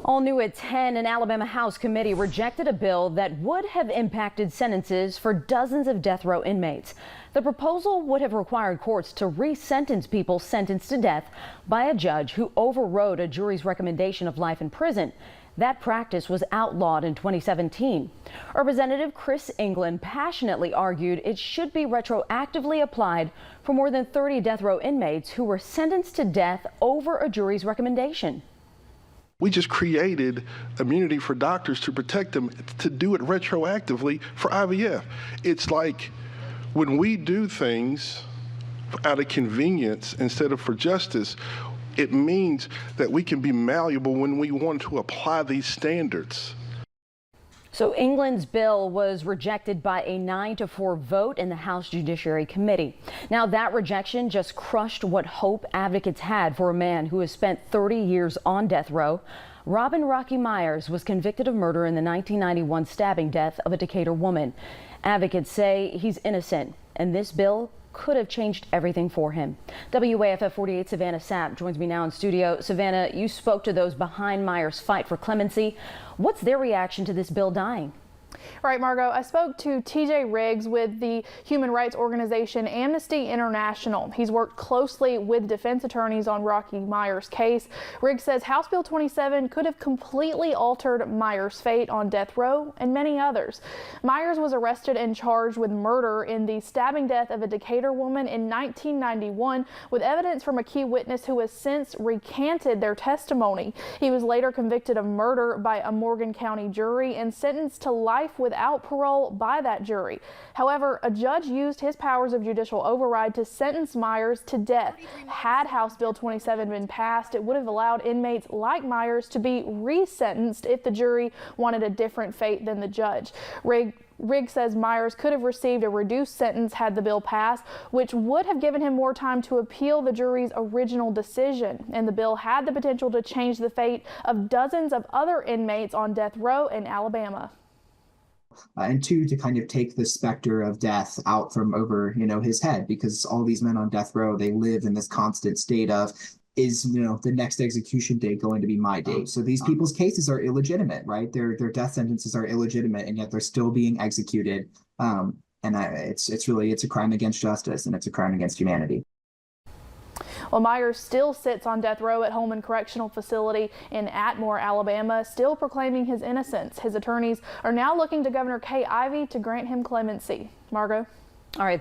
All new at 10, an Alabama House committee rejected a bill that would have impacted sentences for dozens of death row inmates. The proposal would have required courts to re-sentence people sentenced to death by a judge who overrode a jury's recommendation of life in prison. That practice was outlawed in 2017. Representative Chris England passionately argued it should be retroactively applied for more than 30 death row inmates who were sentenced to death over a jury's recommendation. We just created immunity for doctors to protect them, to do it retroactively for IVF. It's like when we do things out of convenience instead of for justice, it means that we can be malleable when we want to apply these standards. So England's bill was rejected by a 9-4 vote in the House Judiciary Committee. Now that rejection just crushed what hope advocates had for a man who has spent 30 years on death row. Robin Rocky Myers was convicted of murder in the 1991 stabbing death of a Decatur woman. Advocates say he's innocent, and this bill could have changed everything for him. WAFF 48 Savannah Sapp joins me now in studio. Savannah, you spoke to those behind Myers' fight for clemency. What's their reaction to this bill dying? Right, Margot, I spoke to TJ Riggs with the human rights organization Amnesty International. He's worked closely with defense attorneys on Rocky Myers' case. Riggs says House Bill 27 could have completely altered Myers' fate on death row and many others. Myers was arrested and charged with murder in the stabbing death of a Decatur woman in 1991 with evidence from a key witness who has since recanted their testimony. He was later convicted of murder by a Morgan County jury and sentenced to life without parole by that jury. However, a judge used his powers of judicial override to sentence Myers to death. Had House Bill 27 been passed, it would have allowed inmates like Myers to be resentenced if the jury wanted a different fate than the judge. Riggs says Myers could have received a reduced sentence had the bill passed, which would have given him more time to appeal the jury's original decision. And the bill had the potential to change the fate of dozens of other inmates on death row in Alabama. And two, to kind of take the specter of death out from over, his head, because all these men on death row, they live in this constant state of, is, the next execution date going to be my date? So these people's cases are illegitimate, right? Their death sentences are illegitimate, and yet they're still being executed. It's a crime against justice, and it's a crime against humanity. Well, Myers still sits on death row at Holman Correctional Facility in Atmore, Alabama, still proclaiming his innocence. His attorneys are now looking to Governor Kay Ivey to grant him clemency. Margot? All right.